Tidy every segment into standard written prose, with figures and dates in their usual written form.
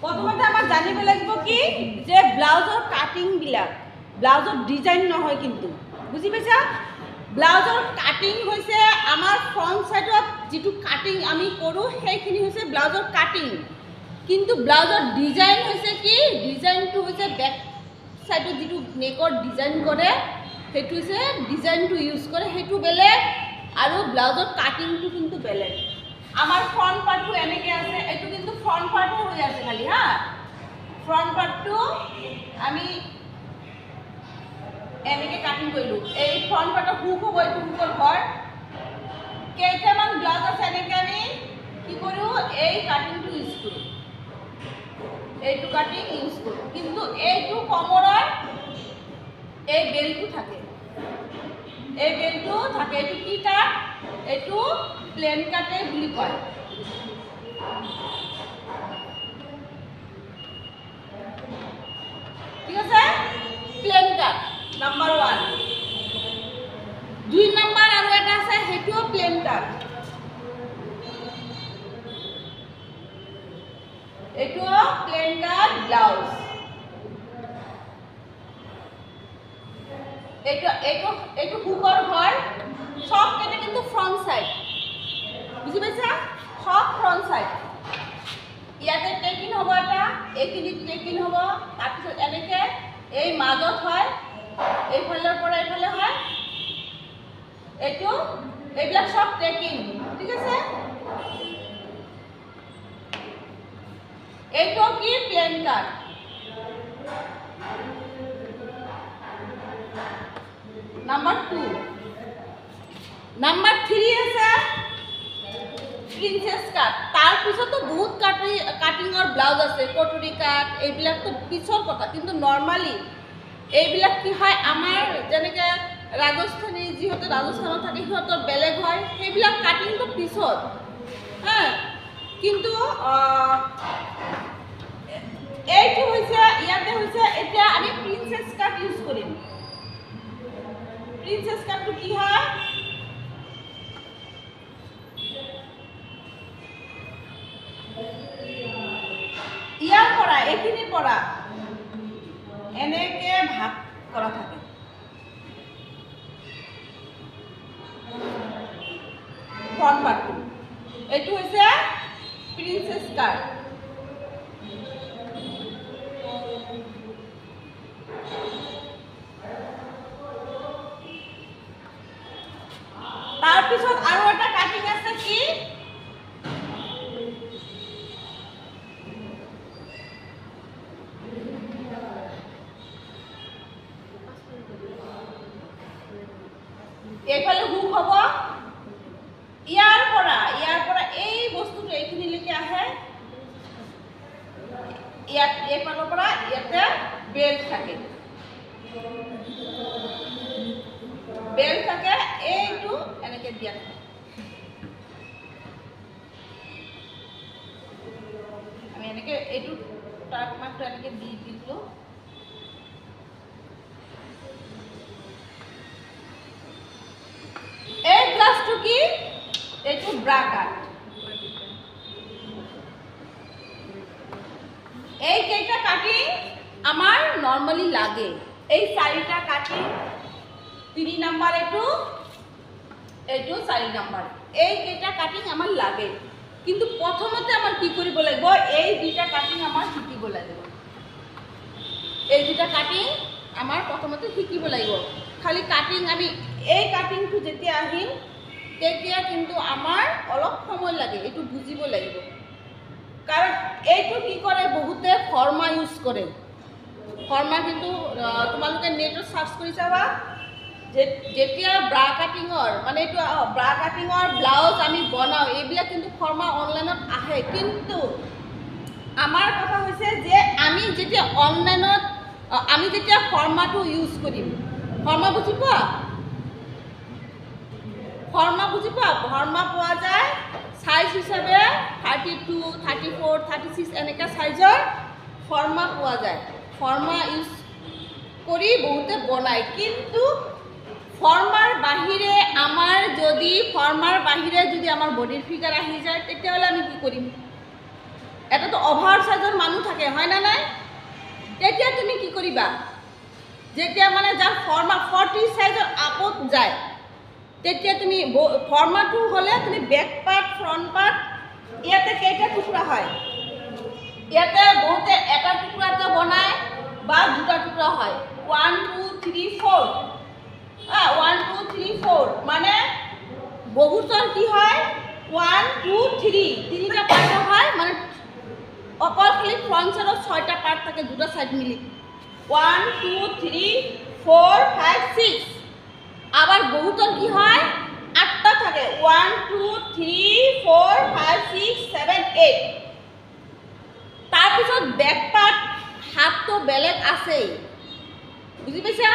প্ৰথমতে আমাৰ জানিব লাগিব কি যে ব্লাউজৰ কাটিংবিলাক ব্লাউজৰ ডিজাইন নহয় কিন্তু বুজি পাইছা ব্লাউজৰ কাটিং হৈছে আমাৰ ফ্ৰণ্ট সাইডত যেটো কাটিং আমি কৰো সেইখিনি হৈছে ব্লাউজৰ কাটিং কিন্তু ব্লাউজৰ ডিজাইন হৈছে কি ডিজাইনটো হৈছে ব্যাক সাইডত যেটো নেকৰ ডিজাইন কৰে হেতু হৈছে ডিজাইনটো ইউজ কৰে হেতু বেলেগ আৰু ব্লাউজৰ কাটিংটো কিন্তু বেলেগ আমার ফ্রন্ট পার্টটো এনেকে আছে এটো কিন্তু ফ্রন্ট পার্টও হয়ে আছে খালি হ্যাঁ ফ্রন্ট পার্টটো আমি এনেকে কাটিং কইলু এই ফ্রন্ট পাৰ্টৰ হুক হ'ব এটো হুকৰ ঘৰ কেইটামান ব্লাউজ আছে এনেকে আমি কি কৰো এই কাটিংটো ইউজ কৰো এইটো কাটিং ইউজ কৰো কিন্তু এইটো কমৰৰ এই বেলটো থাকে এইটো কি কাট এইটো প্লেন কাটে বুলি কয় ঠিক আছে প্লেন কাট নাম্বার 1 2 নাম্বার আৰু এটা আছে হেতু প্লেন কাট এটো প্লেন কাট ব্লাউজ এটো হুকৰ ঘৰ সব কেটে কিন্তু ফ্রন্ট সাইড বুঝি পাইছা সব ফ্রন্ট সাইড ইয়াতে টেকিং হ'ব এটা এইখিনি টেকিং হ'ব তাৰপিছত এনেকে এই মাজত হয় এই ফালৰ পৰা এই ফালে হয় এটো এইবিলাক সব টেকিং ঠিক আছে এটো কি প্লেন কাট নাম্বার 2 নাম্বার 3 আছে প্রিন্সেস কাট তার পিছত তো বহুত কাটিংৰ ব্লাউজ আছে কটৰি কাট এইবিলাক তো পিছৰ কথা কিন্তু নৰমালি এইবিলাক কি হয় আমাৰ যেনেকে ৰাজস্থানী যিহতে ৰাজস্থানত থাকে সিহঁতৰ বেলেগ হয় সেইবিলাক কাটিং তো পিছত হ্যাঁ কিন্তু এইটো হৈছে ইয়াতে হৈছে এতিয়া আমি প্রিন্সেস কাট ইউজ কৰিম প্ৰিন্সেস কাটটো কি হয় ইয়াৰ পৰা এখিনি পৰা এনেকে ভাগ কৰা থাকে ফ্ৰন্ট পাৰ্টটো এটো হৈছে প্ৰিন্সেস কাট তাৰ পিছত আৰু এটা কাটিং আছে কি এইফালে হুক হ'ব ইয়াৰ পৰা এই বস্তুটো এইখিনি লৈকে আহে ইয়াত এইফালৰ পৰা ইয়াতে বেল্ট থাকে এইটো এনেকে দিয়া থাকে আমি এনেকে এইটো টাক মাত্ৰ এনেকে দি দিলো এই ক্লাসটো কি এটো ব্ৰা কাট এই কেইটা কাটিং আমাৰ নৰমালি লাগে এই চাৰিটা কাটিং 3 নাম্বাৰ এটো 4 নাম্বাৰ এই কেইটা কাটিং আমাৰ লাগে কিন্তু প্ৰথমতে আমাৰ কি কৰিব লাগিব এই দুটা কাটিং আমার শিকিব লাগিব এই দুটা কাটিং আমার প্রথমতে শিকিব লাগিব খালি কাটিং আমি এই কাটিংটো যেতিয়া আহিম তেতিয়া কিন্তু আমার অলপ সময় লাগে এটো বুজিব লাগিব কারণ এইটো কি করে বহুতে ফর্মা ইউজ করে ফর্মা কিন্তু তোমালোকে নেটত সার্চ কৰি চাবা যেতিয়া ব্ৰা কাটিংৰ মানে এইটো ব্ৰা কাটিংৰ ব্লাউজ আমি বনাও এইবিলাক কিন্তু ফর্মা অনলাইনত আহে কিন্তু আমার কথা হৈছে যে আমি যেতিয়া অনলাইনত আমি যেতিয়া ফর্মাটো ইউজ কৰিম ফৰ্মা বুজি পোৱা ফৰ্মা পোৱা যায় সাইজ হিসাবে 32 34 36 এনেকা সাইজৰ ফৰ্মা পোৱা যায় ফৰ্মা ইউজ কৰি বহুতে বনায় কিন্তু ফৰ্মাৰ বাহিৰে আমাৰ যদি আমাৰ বডিৰ ফিগাৰ আহি যায় তেতিয়াহলে আমি কি কৰিম এটাতো অভাৰ সাইজৰ মানুহ থাকে হয় না নাই? তেতিয়া তুমি কি কৰিবা, যেতিয়া মানে যাৰ ফৰ্মা 40 সাইজৰ আপত যায় তেতিয়া তুমি ফৰ্মাটো হ'লে তুমি বেক পাৰ্ট ফ্ৰণ্ট পাৰ্ট ইয়াতে কেইটা টুকুৰা হয়, ইয়াতে বহুতে এটা টুকুৰাতে বনায় বা দুটা টুকুৰা হয় 1 2 3 4 1 2 3 4 মানে বহুতৰ কি হয় 1 2 3 তিনিটা পাৰ্ট হয় মানে অকল খালি ফ্ৰণ্ট সাইডত 6টা পাৰ্ট থাকে দুটা সাইড মিলি 1 2 3 4 5 6 আবার বহুতর কি হয় 8টা থাকে 1 2 3 4 5 6 7 8 তার পিছত ব্যাক পার্ট হাত তো বেলেগ আছে বুঝি পাইছা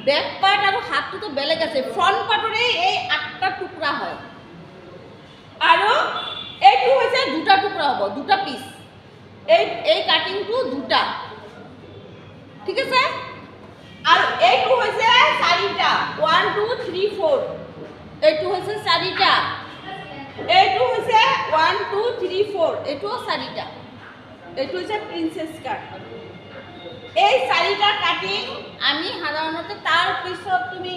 ব্যাক পার্ট আর হাত তো বেলেগ আছে ফ্রন্ট পার্টরে এই 8টা টুকরা হয় আর এইটো হইছে দুটা টুকরা হবো দুটা পিস এই কাটিংটো দুটা ঠিক আছে আর এইটো হইছে 4টা 1 2 3 4 এইটো হইছে 4টা এইটো হইছে 1 2 3 4 এইটো 4টা এইটো হইছে প্রিন্সেস কাট এই 4টা কাটিং আমি সাধাৰণতে তাৰ পিছত তুমি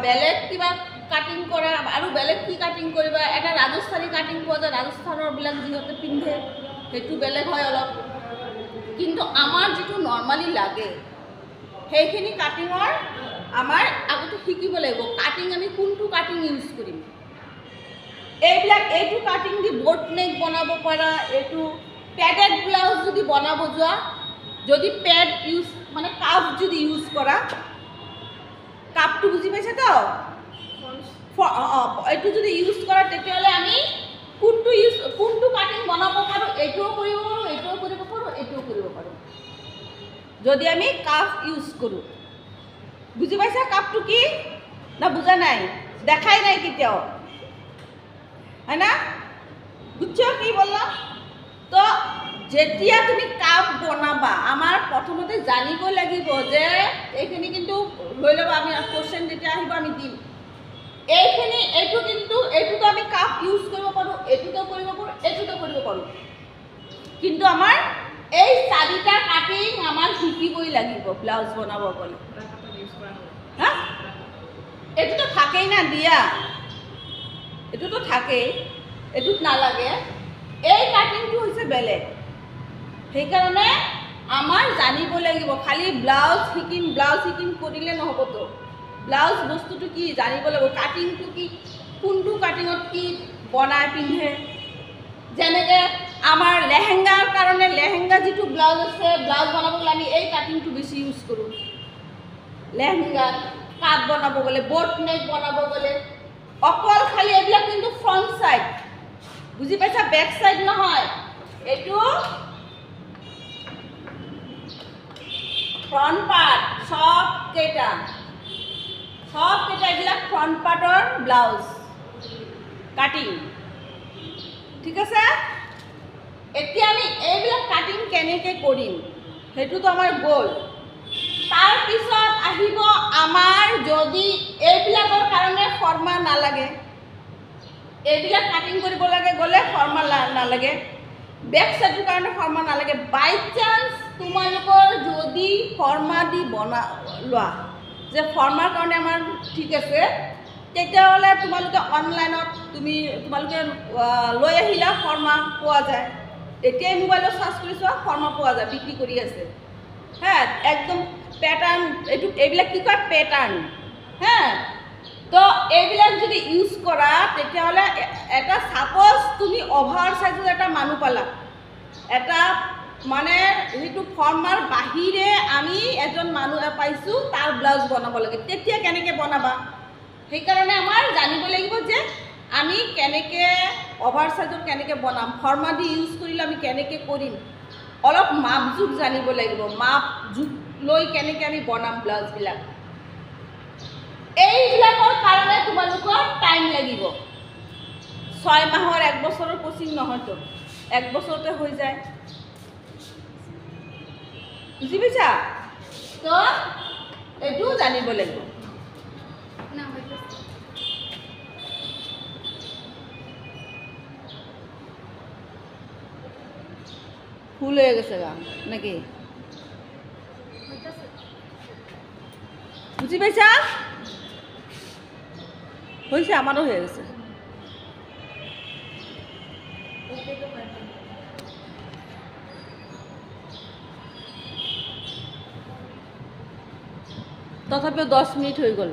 বেলেগ কিবা কাটিং কৰা আৰু বেলেগ কি কাটিং কৰিবা এটা ৰাজস্থানী কাটিং পোৱা যায় ৰাজস্থানৰ বিলাক যিহতে পিন্ধে সেইটো বেলেগ হয় অলপ কিন্তু আমাৰ যেটো নৰমালি লাগে সেইখিনি কাটিঙৰ আমাৰ আগতে শিকিব লাগিব কাটিং আমি কোনটো কাটিং ইউজ কৰিম এইবিলাক এইটো কাটিং দি বোট নেক বনাব পাৰা এইটো প্যাডেড ব্লাউজ যদি বনাব যোৱা যদি প্যাড ইউজ মানে কাপ যদি ইউজ কৰা কাপটো বুজি পাইছে তো এইটো যদি ইউজ কৰা তেতিয়ালে আমি কোনটো কাটিং বনাব পাৰো এইটোও কৰিব পাৰো এইটোও কৰিব পাৰো এইটোও কৰিব পাৰো যদি আমি কাপ ইউজ কৰো বুজি পাইছা কাপটো কি না বুজা নাই দেখাই নাই কেতিয়াও হয় না বুঝছো কি বললাম তো যেতিয়া তুমি কাপ বনাবা আমার প্রথমতে জানিব লাগিব যে এইখিনি কিন্তু লৈ লবা আমি কোশ্চেন যেতিয়া আহিব আমি দিম এইখিনি এইটো কিন্তু এইটোতো আমি কাপ ইউজ কৰিব পাৰো এইটোতো কৰিব পাৰো এইটোতো কৰিব পাৰো কিন্তু আমাৰ এই 4টা কাটিং আমাৰ শিকিবই লাগিব ব্লাউজ বনাব গলে হ্যাঁ এইটোতো থাকেই না দিয়া এইটোতো থাকেই এইটোত নালাগে এই কাটিংটো হৈছে বেলেগ সেইকাৰণে আমাৰ জানিব লাগিব খালি ব্লাউজ শিকিম কৰিলে নহব তো ব্লাউজ বস্তুটো কি জানিব লাগিব কাটিংটো কি কোনটো কাটিঙত কি বনাই পিন্ধে যেনেকে আমাৰ লেহেঙ্গাৰ কাৰণে লেহেঙ্গা যেটো ব্লাউজ আছে ব্লাউজ বনাবলৈ আমি এই কাটিংটো বেছি ইউজ কৰো লেহেঙ্গা কাপ বনাব গলে বোট নেক বনাব গলে অকল খালি এইবিলাক কিন্তু ফ্ৰণ্ট সাইড বুজি পাইছা ব্যাক সাইড নহয় এইটো ফ্ৰণ্ট পাৰ্ট সব কেটা এইবিলাক ফ্ৰণ্ট পাৰ্টৰ ব্লাউজ কাটিং ঠিক আছে এতিয়া আমি এইবিলাক কাটিং কেনেকৈ কৰিম সেইটোতো আমাৰ গ'ল তাৰ পিছত আহিব আমাৰ যদি এইবিলাকৰ কাৰণে ফৰ্মা নালাগে এইবিলাক কাটিং কৰিব লাগে গ'লে ফৰ্মা নালাগে ব্যাক সাইডৰ কাৰণে ফৰ্মা নালাগে বাই চান্স তোমালোকৰ যদি ফৰ্মা দি বনা লোৱা যে ফৰ্মাৰ কাৰণে আমাৰ ঠিক আছে তেতিয়াহ'লে তোমালোকে অনলাইনত তোমালোকে লৈ আহিলা ফৰ্মা পোৱা যায় এতিয়াই মোবাইলত চাৰ্চ কৰি চোৱা ফৰ্মা পোৱা যায় বিক্ৰী কৰি আছে হ্যাঁ একদম প্যাটাৰ্ন এইবিলাক কি কয় প্যাটাৰ্ন হ্যাঁ তো এইবিলাক যদি ইউজ কৰা তেতিয়াহ'লে এটা সাপোজ তুমি অভাৰ সাইজৰ এটা মানুহ পালা এটা মানে যেটো ফৰ্মাৰ বাহিৰে আমি এজন মানুহ পাইছো তাৰ ব্লাউজ বনাব লাগে তেতিয়া কেনেকৈ বনাবা সেইকাৰণে আমাৰ জানিব লাগিব যে আমি কেনেকৈ অভাৰ সাইজৰ কেনেকৈ বনাম ফৰ্মা দি ইউজ কৰিলে আমি কেনেকৈ কৰিম অলপ মাপ জোখ জানিব লাগিব মাপ জোখ লৈ কেনেকৈ আমি বনাম ব্লাউজবিলাক এইবিলাকৰ কাৰণে তোমালোকৰ টাইম লাগিব 6 মাহৰ 1 বছৰৰ কোচিং নহয়তো 1 বছৰতে হৈ যায় বুজি পাইছা তো এইটো জানিব লাগিব ফুল হয়ে গেছে গা নাকি বুঝি পাইছা হয়েছে আমারও হয়ে গেছে তথাপিও 10 মিনিট হয়ে গেল